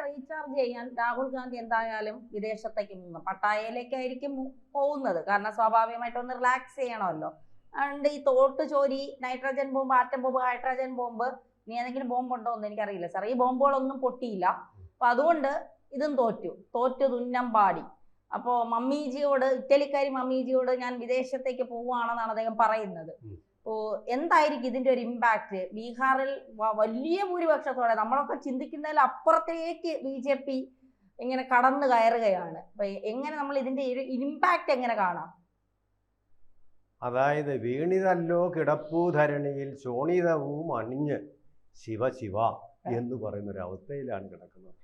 Recharge ചെയ്യാൻ രാഹുൽ ഗാന്ധി എന്തായാലും വിദേശത്തേക്ക് പോകുന്നു. പട്ടായയിലേക്കായിരിക്കും പോകുന്നത്. കാരണം സ്വാഭാവികമായിട്ട് ഒന്ന് റിലാക്സ് ചെയ്യണമല്ലോ. അതുകൊണ്ട് ഈ തോട്ട് ചോരി, nitrogen bomb, atom bomb, hydrogen bomb, ഇനി ഏതെങ്കിലും ബോംബ് ഉണ്ടോ എന്ന് എനിക്കറിയില്ല സാർ. ഈ ബോംബുകളൊന്നും പൊട്ടിയില്ല. അപ്പൊ അതുകൊണ്ട് ഇതും തോറ്റു തുന്നം പാടി. അപ്പോ മമ്മീജിയോട്, ഇറ്റലിക്കാരി മമ്മീജിയോട് ഞാൻ വിദേശത്തേക്ക് പോവുകയാണെന്നാണ് അദ്ദേഹം പറയുന്നത്. എന്തായിരിക്കും ഇതിന്റെ ഒരു ഇമ്പാക്ട്? ബീഹാറിൽ വലിയ ഭൂരിപക്ഷത്തോടെ നമ്മളൊക്കെ ചിന്തിക്കുന്നതിൽ അപ്പുറത്തേക്ക് BJP ഇങ്ങനെ കടന്നു കയറുകയാണ്. അപ്പൊ എങ്ങനെ നമ്മൾ ഇതിന്റെ ഒരു ഇമ്പാക്ട് എങ്ങനെ കാണാം? അതായത് വീണിതല്ലോ കിടപ്പൂധരണിയിൽ ശോണിതവും അണിഞ്ഞ് ശിവ ശിവ എന്ന് പറയുന്ന ഒരു അവസ്ഥയിലാണ് കിടക്കുന്നത്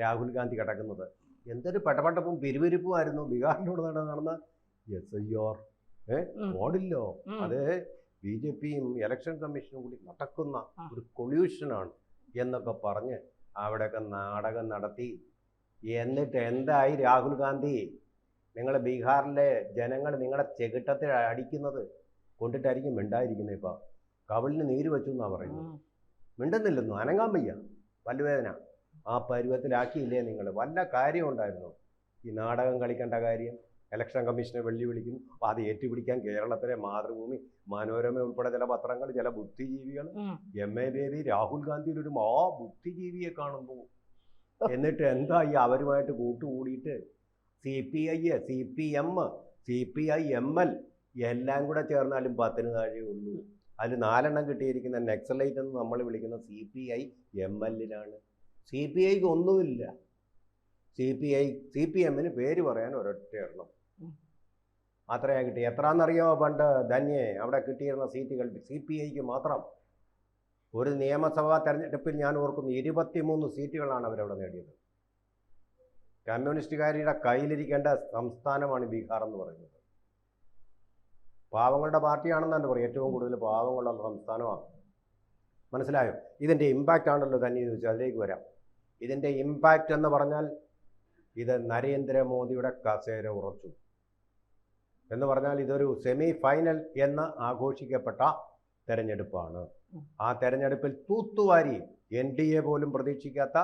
രാഹുൽ ഗാന്ധി കിടക്കുന്നത്. എന്തൊരു പടപടപ്പും പിരിവിരിപ്പുമായിരുന്നു ബീഹാറിനോട് നടന്ന SIR ഓടില്ലോ. അത് BJPയും ഇലക്ഷൻ കമ്മീഷനും കൂടി നടക്കുന്ന ഒരു കൊള്യൂഷനാണ് എന്നൊക്കെ പറഞ്ഞ് അവിടെയൊക്കെ നാടകം നടത്തി. എന്നിട്ട് എന്തായി രാഹുൽ ഗാന്ധി? നിങ്ങൾ ബീഹാറിലെ ജനങ്ങൾ നിങ്ങളുടെ ചെകിട്ടത്തിൽ അടിക്കുന്നത് കൊണ്ടിട്ടായിരിക്കും മിണ്ടായിരിക്കുന്നത്. ഇപ്പം കവിളിന് നീര് വെച്ചു എന്നാണ് പറയുന്നത്. മിണ്ടുന്നില്ലെന്നു, അനങ്ങാൻ വയ്യ, പല്ലുവേദന. ആ പരുവത്തിലാക്കിയില്ലേ നിങ്ങൾ? വല്ല കാര്യം ഉണ്ടായിരുന്നു ഈ നാടകം കളിക്കേണ്ട കാര്യം? ഇലക്ഷൻ കമ്മീഷനെ വെല്ലുവിളിക്കുന്നു. അപ്പോൾ അത് ഏറ്റുപിടിക്കാൻ കേരളത്തിലെ മാതൃഭൂമി, മനോരമ ഉൾപ്പെടെ ചില പത്രങ്ങൾ, ചില ബുദ്ധിജീവികൾ, MA ബേബി രാഹുൽ ഗാന്ധിയിൽ ഒരു ബുദ്ധിജീവിയെ കാണുന്നു. എന്നിട്ട് എന്തായി? അവരുമായിട്ട് കൂട്ടുകൂടിയിട്ട് CPI, CPM, CPI, ML എല്ലാം കൂടെ ചേർന്നാലും 10 താഴെ ഉള്ളൂ. അതിൽ 4 കിട്ടിയിരിക്കുന്ന നക്സലൈറ്റ് എന്ന് നമ്മൾ വിളിക്കുന്ന CPI MLനാണ്. CPIക്ക് ഒന്നുമില്ല. CPMന് പേര് പറയാൻ ഒരൊറ്റ എണ്ണം മാത്രമേ കിട്ടി. എത്രയെന്നറിയാമോ പണ്ട് ധന്യേ അവിടെ കിട്ടിയിരുന്ന സീറ്റുകൾ? CPIക്ക് മാത്രം ഒരു നിയമസഭാ തെരഞ്ഞെടുപ്പിൽ ഞാൻ ഓർക്കുന്നു 23 സീറ്റുകളാണ് അവരവിടെ നേടിയത്. കമ്മ്യൂണിസ്റ്റുകാരുടെ കയ്യിലിരിക്കേണ്ട സംസ്ഥാനമാണ് ബീഹാർ എന്ന് പറയുന്നത്. പാവങ്ങളുടെ പാർട്ടിയാണെന്നാണ് പറയും. ഏറ്റവും കൂടുതൽ പാവങ്ങളുള്ള സംസ്ഥാനമാണ്. മനസ്സിലായോ? ഇതിൻ്റെ ഇമ്പാക്റ്റ് ആണല്ലോ തന്നെ ചോദിച്ചാൽ അതിലേക്ക് വരാം. ഇതിൻ്റെ ഇമ്പാക്റ്റ് എന്ന് പറഞ്ഞാൽ ഇത് നരേന്ദ്രമോദിയുടെ കസേര ഉറച്ചു എന്ന് പറഞ്ഞാൽ ഇതൊരു സെമി ഫൈനൽ എന്ന് ആഘോഷിക്കപ്പെട്ട തെരഞ്ഞെടുപ്പാണ്. ആ തെരഞ്ഞെടുപ്പിൽ തൂത്തുവാരി NDA പോലും പ്രതീക്ഷിക്കാത്ത,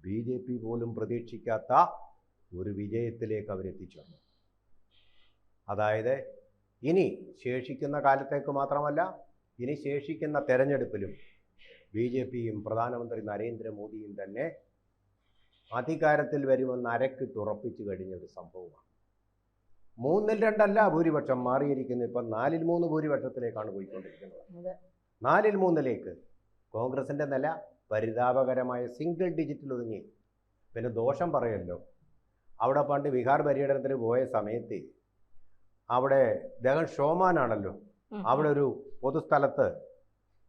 BJP പോലും പ്രതീക്ഷിക്കാത്ത ഒരു വിജയത്തിലേക്ക് അവരെത്തിച്ചേർന്നു. അതായത് ഇനി ശേഷിക്കുന്ന കാലത്തേക്ക് മാത്രമല്ല, ഇനി ശേഷിക്കുന്ന തെരഞ്ഞെടുപ്പിലും BJPയും പ്രധാനമന്ത്രി നരേന്ദ്രമോദിയും തന്നെ അധികാരത്തിൽ വരുമെന്ന് അരക്കിട്ടുറപ്പിച്ചു കഴിഞ്ഞൊരു സംഭവമാണ്. 3-2 ഭൂരിപക്ഷം മാറിയിരിക്കുന്നത്. ഇപ്പം 4-3 ഭൂരിപക്ഷത്തിലേക്കാണ് പോയിക്കൊണ്ടിരിക്കുന്നത്. 4-3 കോൺഗ്രസിൻ്റെ നില പരിതാപകരമായ സിംഗിൾ ഡിജിറ്റിൽ ഒതുങ്ങി. പിന്നെ ദോഷം പറയല്ലോ, അവിടെ പണ്ട് ബീഹാർ പര്യടനത്തിന് പോയ സമയത്ത് അവിടെ അദ്ദേഹം ഷോമാനാണല്ലോ. അവിടെ ഒരു പൊതുസ്ഥലത്ത്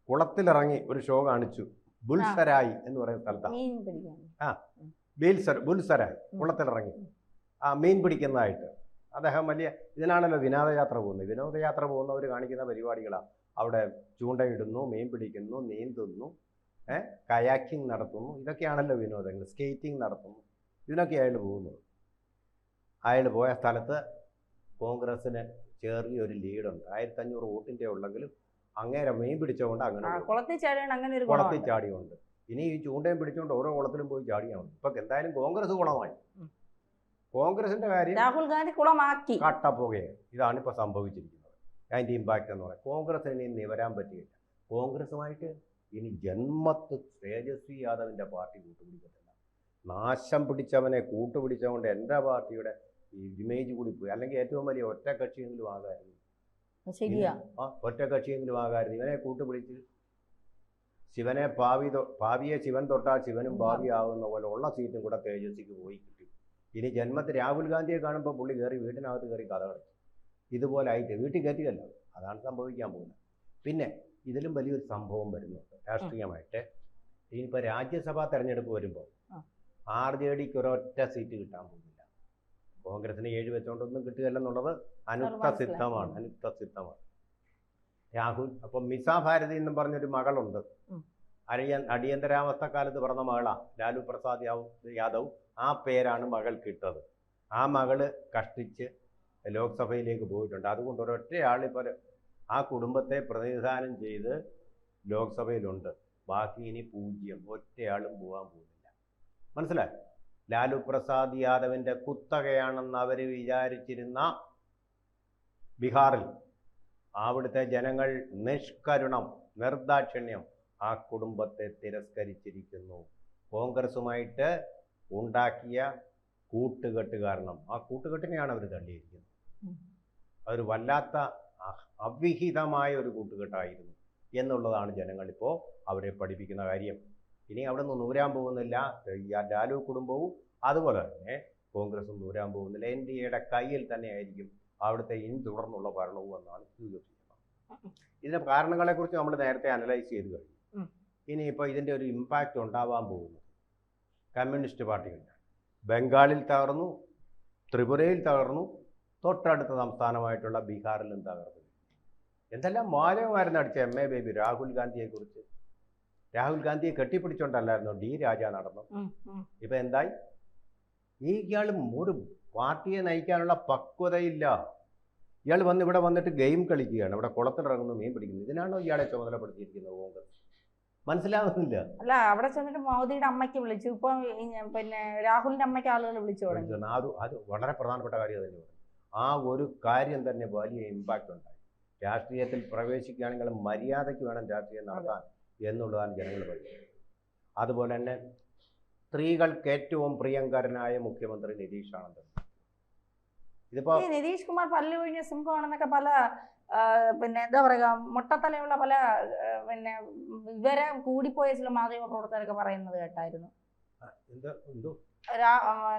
കുളത്തിലിറങ്ങി ഒരു ഷോ കാണിച്ചു. ബുൽസരായി എന്ന് പറയുന്ന സ്ഥലത്താണ്. ബുൽസരായി കുളത്തിലിറങ്ങി മീൻ പിടിക്കുന്നതായിട്ട് അദ്ദേഹം വലിയ ഇതിനാണല്ലോ വിനോദയാത്ര പോകുന്നത്. വിനോദയാത്ര പോകുന്നവർ കാണിക്കുന്ന പരിപാടികളാണ്. അവിടെ ചൂണ്ടയിടുന്നു, മീൻ പിടിക്കുന്നു, നീന്തുന്നു, കയാക്കിംഗ് നടത്തുന്നു. ഇതൊക്കെയാണല്ലോ വിനോദങ്ങൾ. സ്കേറ്റിംഗ് നടത്തുന്നു. ഇതിനൊക്കെ അയാൾ പോകുന്നത്. അയാൾ പോയ സ്ഥലത്ത് കോൺഗ്രസ്സിന് ചെറിയൊരു ലീഡുണ്ട്. 1500 വോട്ടിൻ്റെ ഉള്ളെങ്കിലും അങ്ങേരെ മീൻ പിടിച്ചുകൊണ്ട് അങ്ങനെ കുളത്തിൽ ചാടിയുണ്ട്. ഇനി ഈ ചൂണ്ടയും പിടിച്ചുകൊണ്ട് ഓരോ കുളത്തിലും പോയി ചാടിയാണ്. ഇപ്പൊ എന്തായാലും കോൺഗ്രസ് കുളമായി. കോൺഗ്രസിന്റെ കാര്യം രാഹുൽ ഗാന്ധി കുളമാക്കി കട്ടപ്പുകയെ. ഇതാണ് ഇപ്പൊ സംഭവിച്ചിരിക്കുന്നത്. അതിന്റെ ഇമ്പാക്റ്റ് എന്ന് പറയാം. കോൺഗ്രസിന് ഇനി നിവരാൻ പറ്റിയില്ല. കോൺഗ്രസുമായിട്ട് ഇനി ജന്മത്ത് തേജസ്വി യാദവിന്റെ പാർട്ടി കൂട്ടുപിടിക്കത്തില്ല. നാശം പിടിച്ചവനെ കൂട്ടുപിടിച്ചതുകൊണ്ട് എൻ്റെ പാർട്ടിയുടെ ഇമേജ് കൂടി പോയി. അല്ലെങ്കിൽ ഏറ്റവും വലിയ ഒറ്റ കക്ഷിയെങ്കിലും ആകായിരുന്നു. ഒറ്റ കക്ഷിയെങ്കിലും ആകായിരുന്നു. ഇവനെ കൂട്ടുപിടിച്ച് ശിവനെ ഭാവിയെ ശിവൻ തൊട്ടാൽ ശിവനും ഭാവിയാകുന്ന പോലെ ഉള്ള സീറ്റും കൂടെ തേജസ്വിക്ക് പോയി കിട്ടി. ഇനി ജന്മത്തിൽ രാഹുൽ ഗാന്ധിയെ കാണുമ്പോൾ പുള്ളി കയറി വീട്ടിനകത്ത് കയറി കഥ കളിച്ചു. ഇതുപോലെ ആയിട്ട് വീട്ടിൽ കയറ്റിയല്ലോ. അതാണ് സംഭവിക്കാൻ പോകുന്നത്. പിന്നെ ഇതിലും വലിയൊരു സംഭവം വരുന്നുണ്ട് രാഷ്ട്രീയമായിട്ട്. ഇനിയിപ്പോൾ രാജ്യസഭാ തെരഞ്ഞെടുപ്പ് വരുമ്പോൾ RJDക്ക് ഒരൊറ്റ സീറ്റ് കിട്ടാൻ പോകുന്നില്ല. കോൺഗ്രസിന് 7 വെച്ചുകൊണ്ടൊന്നും കിട്ടുകയല്ലെന്നുള്ളത് അനുക്തസിദ്ധമാണ്. രാഹുൽ അപ്പം മിസ ഭാരതി എന്നും പറഞ്ഞൊരു മകളുണ്ട്. അടിയന്തരാവസ്ഥ കാലത്ത് പിറന്ന മകളാണ് ലാലു പ്രസാദ് യാദവ്. ആ പേരാണ് മകൾക്കിട്ടത്. ആ മകള് കഷ്ടിച്ച് ലോക്സഭയിലേക്ക് പോയിട്ടുണ്ട്. അതുകൊണ്ട് ഒരൊറ്റയാളിപ്പോൾ ആ കുടുംബത്തെ പ്രതിനിധാനം ചെയ്ത് ലോക്സഭയിലുണ്ട്. ബാക്കി ഇനി 0. ഒറ്റയാളും പോകാൻ പോകുന്നില്ല. മനസ്സിലായി? ലാലു പ്രസാദ് യാദവിൻ്റെ കുത്തകയാണെന്ന് അവർ വിചാരിച്ചിരുന്ന ബീഹാറിൽ അവിടുത്തെ ജനങ്ങൾ നിഷ്കരുണം, നിർദാക്ഷിണ്യം ആ കുടുംബത്തെ തിരസ്കരിച്ചിരിക്കുന്നു. കോൺഗ്രസുമായിട്ട് ഉണ്ടാക്കിയ കൂട്ടുകെട്ട് കാരണം ആ കൂട്ടുകെട്ടിനെയാണ് അവർ തള്ളിയിരിക്കുന്നത്. അതൊരു വല്ലാത്ത അവിഹിതമായ ഒരു കൂട്ടുകെട്ടായിരുന്നു എന്നുള്ളതാണ് ജനങ്ങളിപ്പോൾ അവരെ പഠിപ്പിക്കുന്ന കാര്യം. ഇനി അവിടെ നിന്ന് നൂരാൻ പോകുന്നില്ല. ലാലു കുടുംബവും അതുപോലെ തന്നെ കോൺഗ്രസും നൂരാൻ പോകുന്നില്ല. NDAയുടെ കയ്യിൽ തന്നെ ആയിരിക്കും അവിടുത്തെ ഇനി തുടർന്നുള്ള ഭരണവും എന്നാണ് സൂചിപ്പിക്കുന്നത്. ഇതിൻ്റെ കാരണങ്ങളെക്കുറിച്ച് നമ്മൾ നേരത്തെ അനലൈസ് ചെയ്ത് കഴിഞ്ഞു. ഇനിയിപ്പോൾ ഇതിൻ്റെ ഒരു ഇമ്പാക്റ്റ് ഉണ്ടാവാൻ പോകുന്നത് കമ്മ്യൂണിസ്റ്റ് പാർട്ടികളുടെ ബംഗാളിൽ തകർന്നു, ത്രിപുരയിൽ തകർന്നു, തൊട്ടടുത്ത സംസ്ഥാനമായിട്ടുള്ള ബീഹാറിലും തകർന്നു. എന്തെല്ലാം വാചകമായിരുന്നു അടിച്ച MA ബേബി രാഹുൽ ഗാന്ധിയെക്കുറിച്ച്. രാഹുൽ ഗാന്ധിയെ കെട്ടിപ്പിടിച്ചോണ്ടല്ലായിരുന്നു D രാജ നടന്നു. ഇപ്പം എന്തായി? ഇയാളും ഒരു പാർട്ടിയെ നയിക്കാനുള്ള പക്വതയില്ല. ഇയാൾ ഇവിടെ വന്നിട്ട് ഗെയിം കളിക്കുകയാണ്, ഇവിടെ കുളത്തിലിറങ്ങുന്നു, മീൻ പിടിക്കുന്നു. ഇതിനാണോ ഇയാളെ ചുമതലപ്പെടുത്തിയിരിക്കുന്നത് കോൺഗ്രസ്? മനസ്സിലാവുന്നില്ല. അല്ല, അവിടെ ചെന്നിട്ട് മോദിയുടെ അമ്മയ്ക്ക് വിളിച്ചു, ഇപ്പൊ പിന്നെ രാഹുലിന്റെ അമ്മയ്ക്ക് ആളുകൾ വിളിച്ചു തുടങ്ങി. അത് വളരെ പ്രധാനപ്പെട്ട കാര്യം തന്നെയാണ്. ആ ഒരു കാര്യം തന്നെ വലിയ ഇമ്പാക്റ്റ് ഉണ്ടായി. രാഷ്ട്രീയത്തിൽ പ്രവേശിക്കുകയാണെങ്കിൽ മര്യാദയ്ക്ക് വേണം രാഷ്ട്രീയം നടത്താൻ എന്നുള്ളതാണ് ജനങ്ങൾ പറയുന്നത്. അതുപോലെ തന്നെ സ്ത്രീകൾക്ക് ഏറ്റവും പ്രിയങ്കരനായ മുഖ്യമന്ത്രി നിതീഷ് ആണെന്ന്. ഇതിപ്പോ നിതീഷ് കുമാർ പല്ല് ഒഴിഞ്ഞ സിംഹമാണെന്നൊക്കെ പല പിന്നെ എന്താ പറയുക മുട്ടത്തലയുള്ള പല പിന്നെ ഇവരെ കൂടിപ്പോയ ചില മാധ്യമ പ്രവർത്തകരൊക്കെ പറയുന്നത് കേട്ടായിരുന്നു.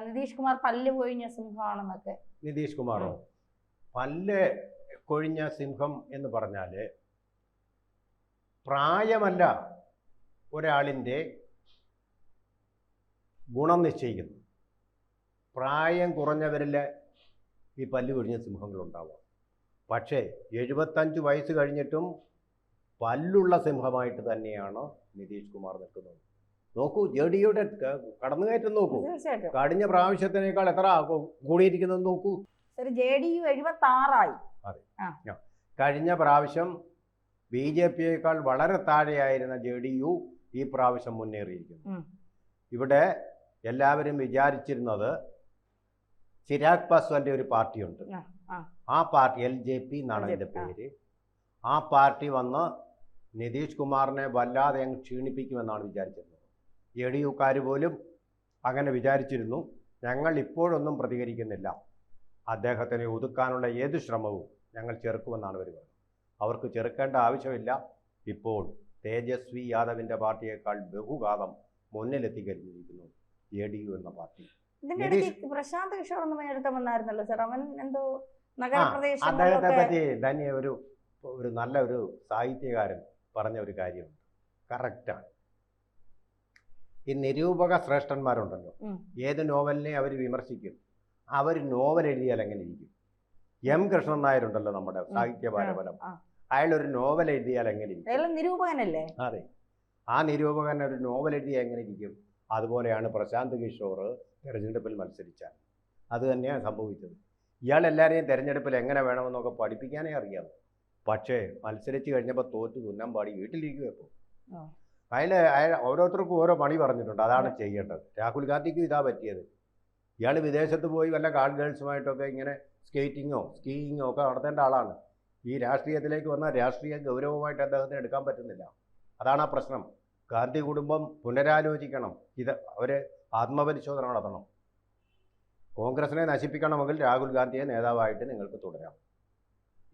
നിതീഷ് കുമാർ പല്ല് കൊഴിഞ്ഞ സിംഹമാണെന്നൊക്കെ. നിതീഷ് കുമാറോ? പല്ല് കൊഴിഞ്ഞ സിംഹം എന്ന് പറഞ്ഞാൽ പ്രായമല്ല ഒരാളിൻ്റെ ഗുണം നിശ്ചയിക്കുന്നു. പ്രായം കുറഞ്ഞവരിൽ ഈ പല്ല് കൊഴിഞ്ഞ സിംഹങ്ങളുണ്ടാവാം. പക്ഷേ 75 വയസ്സ് കഴിഞ്ഞിട്ടും പല്ലുള്ള സിംഹമായിട്ട് തന്നെയാണ് നിതീഷ് കുമാർ നിൽക്കുന്നത്. നോക്കൂ, JDUയുടെ കടന്നുകയറ്റം നോക്കൂ. കഴിഞ്ഞ പ്രാവശ്യത്തിനേക്കാൾ എത്ര കൂടിയിരിക്കുന്നത് നോക്കൂ. JDU 76 അതെ, കഴിഞ്ഞ പ്രാവശ്യം BJPയേക്കാൾ വളരെ താഴെയായിരുന്ന JDU ഈ പ്രാവശ്യം മുന്നേറിയിരിക്കുന്നു. ഇവിടെ എല്ലാവരും വിചാരിച്ചിരുന്നത് ചിരാഗ് പാസ്വാന്റെ ഒരു പാർട്ടിയുണ്ട്, ആ പാർട്ടി LJP എന്നാണ് അതിൻ്റെ പേര്. ആ പാർട്ടി വന്ന് നിതീഷ് കുമാറിനെ വല്ലാതെ അങ്ങ് ക്ഷീണിപ്പിക്കുമെന്നാണ് വിചാരിച്ചിരുന്നത്. JDUക്കാർ പോലും അങ്ങനെ വിചാരിച്ചിരുന്നു. ഞങ്ങൾ ഇപ്പോഴൊന്നും പ്രതികരിക്കുന്നില്ല, അദ്ദേഹത്തിനെ ഒതുക്കാനുള്ള ഏത് ശ്രമവും ഞങ്ങൾ ചെറുക്കുമെന്നാണ് അവർ പറയുന്നത്. അവർക്ക് ചെറുക്കേണ്ട ആവശ്യമില്ല. ഇപ്പോൾ തേജസ്വി യാദവിൻ്റെ പാർട്ടിയേക്കാൾ ബഹുഘാതം മുന്നിലെത്തിക്കഴിഞ്ഞിരിക്കുന്നു JDU എന്ന പാർട്ടി. പ്രശാന്ത് കിഷോർ വന്നായിരുന്നല്ലോ സാർ, അവൻ എന്തോ അദ്ദേഹത്തെ പറ്റി തന്നെ ഒരു നല്ല ഒരു സാഹിത്യകാരൻ പറഞ്ഞ ഒരു കാര്യമുണ്ട്, കറക്റ്റാണ്. ഈ നിരൂപക ശ്രേഷ്ഠന്മാരുണ്ടല്ലോ, ഏത് നോവലിനെ അവർ വിമർശിക്കും. അവർ നോവൽ എഴുതിയാൽ എങ്ങനെ ഇരിക്കും? M കൃഷ്ണൻ നായരുണ്ടല്ലോ നമ്മുടെ സാഹിത്യ പാരമ്പര്യം, അയാൾ ഒരു നോവൽ എഴുതിയാൽ എങ്ങനെ ഇരിക്കും? നിരൂപകനല്ലേ? അതെ, ആ നിരൂപകൻ ഒരു നോവൽ എഴുതിയാൽ എങ്ങനെ ഇരിക്കും? അതുപോലെയാണ് പ്രശാന്ത് കിഷോർ തെരഞ്ഞെടുപ്പിൽ മത്സരിച്ചാൽ അത് തന്നെയാണ് സംഭവിച്ചത്. ഇയാൾ എല്ലാവരെയും തെരഞ്ഞെടുപ്പിൽ എങ്ങനെ വേണമെന്നൊക്കെ പഠിപ്പിക്കാനേ അറിയാം. പക്ഷേ മത്സരിച്ച് കഴിഞ്ഞപ്പോൾ തോറ്റു തുന്നം പാടി വീട്ടിലിരിക്കുക. ഇപ്പോൾ അയാൾ ഓരോരുത്തർക്കും ഓരോ പണി പറഞ്ഞിട്ടുണ്ട്, അതാണ് ചെയ്യേണ്ടത്. രാഹുൽ ഗാന്ധിക്കും ഇതാ പറ്റിയത്. ഇയാൾ വിദേശത്ത് പോയി വല്ല കാൾ ഗേൾസുമായിട്ടൊക്കെ ഇങ്ങനെ സ്കേറ്റിങ്ങോ സ്കീയിങ്ങോ ഒക്കെ നടത്തേണ്ട ആളാണ്. ഈ രാഷ്ട്രീയത്തിലേക്ക് വന്നാൽ രാഷ്ട്രീയ ഗൗരവമായിട്ട് അദ്ദേഹത്തിന് എടുക്കാൻ പറ്റുന്നില്ല. അതാണ് ആ പ്രശ്നം. ഗാന്ധി കുടുംബം പുനരാലോചിക്കണം. ഇത് അവർ ആത്മപരിശോധന നടത്തണം. കോൺഗ്രസിനെ നശിപ്പിക്കണമെങ്കിൽ രാഹുൽ ഗാന്ധിയെ നേതാവായിട്ട് നിങ്ങൾക്ക് തുടരാം.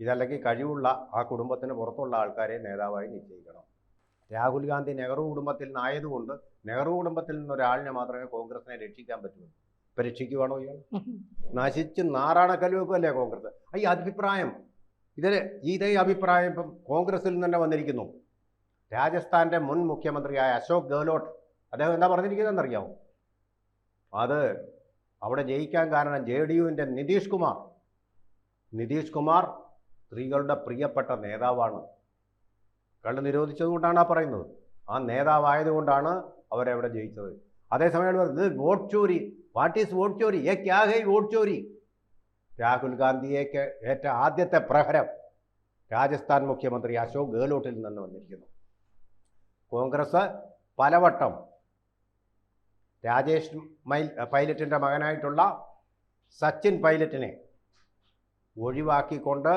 ഇതല്ലെങ്കിൽ കഴിവുള്ള ആ കുടുംബത്തിന് പുറത്തുള്ള ആൾക്കാരെ നേതാവായി നിശ്ചയിക്കണം. രാഹുൽ ഗാന്ധി നെഹ്റു കുടുംബത്തിൽ നിന്നായതുകൊണ്ട് നെഹ്റു കുടുംബത്തിൽ നിന്നൊരാളിനെ മാത്രമേ കോൺഗ്രസിനെ രക്ഷിക്കാൻ പറ്റൂ. ഇപ്പം രക്ഷിക്കുവാണോ ഇയാൾ? നശിച്ച് നാറാണക്കല്ലുവെക്കുമല്ലേ കോൺഗ്രസ്. ഈ അഭിപ്രായം ഇതേ അഭിപ്രായം ഇപ്പം കോൺഗ്രസിൽ നിന്ന് തന്നെ വന്നിരിക്കുന്നു. രാജസ്ഥാൻ്റെ മുൻ മുഖ്യമന്ത്രിയായ അശോക് ഗെഹ്ലോട്ട് അദ്ദേഹം എന്താ പറഞ്ഞിരിക്കുന്നതെന്നറിയാമോ? അത് അവിടെ ജയിക്കാൻ കാരണം JDUവിൻ്റെ നിതീഷ് കുമാർ സ്ത്രീകളുടെ പ്രിയപ്പെട്ട നേതാവാണ്. കള്ള് നിരോധിച്ചതുകൊണ്ടാണ് ആ പറയുന്നത്. ആ നേതാവായതുകൊണ്ടാണ് അവരവിടെ ജയിച്ചത്. അതേസമയം ഇത് വോട്ട് ചോരി, വാട്ട് ഈസ് വോട്ട് ചോരി, ക്യാ ഹൈ വോട്ട് ചോരി. രാഹുൽ ഗാന്ധിയേക്ക് ഏറ്റ ആദ്യത്തെ പ്രഹരം രാജസ്ഥാൻ മുഖ്യമന്ത്രി അശോക് ഗെഹ്ലോട്ടിൽ നിന്ന് വന്നിരിക്കുന്നു. കോൺഗ്രസ് പലവട്ടം രാജേഷ് പൈലറ്റിൻ്റെ മകനായിട്ടുള്ള സച്ചിൻ പൈലറ്റിനെ ഒഴിവാക്കിക്കൊണ്ട്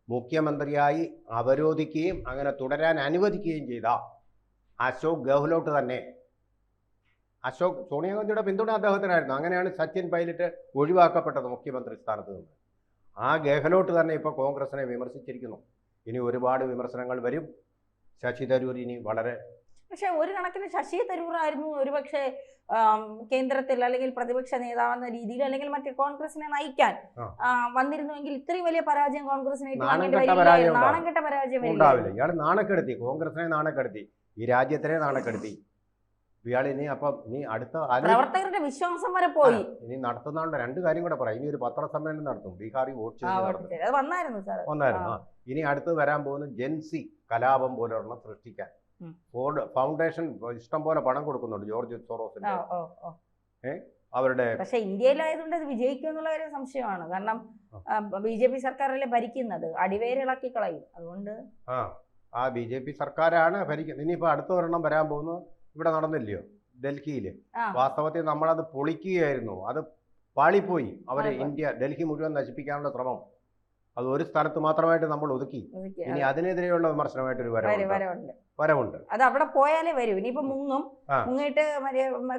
മുഖ്യമന്ത്രിയായി അവരോധിക്കുകയും അങ്ങനെ തുടരാൻ അനുവദിക്കുകയും ചെയ്ത അശോക് ഗെഹ്ലോട്ട് തന്നെ, സോണിയാഗാന്ധിയുടെ പിന്തുണ അദ്ദേഹത്തിനായിരുന്നു. അങ്ങനെയാണ് സച്ചിൻ പൈലറ്റ് ഒഴിവാക്കപ്പെട്ടത് മുഖ്യമന്ത്രി സ്ഥാനത്ത് നിന്ന്. ആ ഗെഹ്ലോട്ട് തന്നെ ഇപ്പോൾ കോൺഗ്രസിനെ വിമർശിച്ചിരിക്കുന്നു. ഇനി ഒരുപാട് വിമർശനങ്ങൾ വരും. ശശി തരൂർ ഇനി വളരെ, പക്ഷെ ഒരു കണക്കിന് ശശി തരൂർ ആയിരുന്നു ഒരുപക്ഷെ കേന്ദ്രത്തിൽ അല്ലെങ്കിൽ പ്രതിപക്ഷ നേതാവെന്ന രീതിയിൽ അല്ലെങ്കിൽ മറ്റേ കോൺഗ്രസിനെ നയിക്കാൻ വന്നിരുന്നുവെങ്കിൽ ഇത്രയും വലിയ പരാജയം കോൺഗ്രസിനെ നാണംകെട്ട പരാജയം ഉണ്ടാവില്ല. ഇയാൾ നാണക്കെടുത്തി, കോൺഗ്രസിനെ നാണക്കെടുത്തി, ഈ രാജ്യത്തിനെ നാണക്കെടുത്തി. ഇയാൾ ഇനി അടുത്ത പ്രവർത്തകരുടെ വിശ്വാസം വരെ പോയി. ഇനി നടത്തുന്നതുകൊണ്ട് രണ്ട് കാര്യം കൂടെ പറയാം. ഇനി ഒരു പത്രസമ്മേളനം നടത്തും, ബീഹാറിൽ വന്നായിരുന്നു. ഇനി അടുത്ത് വരാൻ പോകുന്ന ജെൻസി കലാപം പോലെ ഒരെണ്ണം സൃഷ്ടിക്കാൻ ഫോർഡ് ഫൗണ്ടേഷൻ ഇഷ്ടം പോലെ പണം കൊടുക്കുന്നുണ്ട് ജോർജ് സോറോസിന്. അവരുടെ പക്ഷെ ഇന്ത്യയിലായതുകൊണ്ട് അത് വിജയിക്കും എന്നുള്ള ഒരു സംശയമാണ്. കാരണം BJP സർക്കാരല്ലേ ഭരിക്കുന്നത്, അടിവേരിളക്കി കളയും. അതുകൊണ്ട് ആ BJP സർക്കാരാണ് ഭരിക്കുന്നത്. ഇനിയിപ്പോ അടുത്ത ഒരെണ്ണം വരാൻ പോകുന്നത് ഇവിടെ നടന്നില്ലയോ, ഡൽഹിയിൽ. വാസ്തവത്തിൽ നമ്മളത് പൊളിക്കുകയായിരുന്നു, അത് പാളിപ്പോയി. അവര് ഡൽഹി മുഴുവൻ നശിപ്പിക്കാനുള്ള ശ്രമം അത് ഒരു സ്ഥലത്ത് മാത്രമായിട്ട് നമ്മൾ ഒതുക്കി. ഇനി അതിനെതിരെയുള്ള വിമർശനമായിട്ട് ഒരു വരവുണ്ട്. അത് അവിടെ പോയാലേ വരൂ. ഇനിയിപ്പോ മുങ്ങിയിട്ട്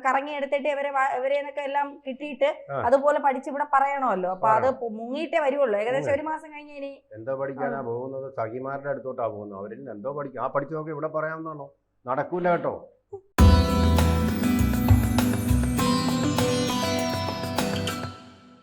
കറങ്ങി എടുത്തിട്ട് ഇവരെന്നൊക്കെ എല്ലാം കിട്ടിയിട്ട് അതുപോലെ പഠിച്ചിവിടെ പറയണമല്ലോ. അപ്പൊ അത് മുങ്ങിയിട്ടേ വരുള്ളൂ. ഏകദേശം ഒരു മാസം കഴിഞ്ഞ് ഇനി എന്തോ പഠിക്കാനാ പോകുന്നത്, സഖിമാരുടെ അടുത്തോട്ടാ പോകുന്നത്. അവരിൽ എന്തോ പഠിക്കും. ആ പഠിച്ചു നോക്കി ഇവിടെ പറയാമെന്നാണോ? നടക്കൂല കേട്ടോ.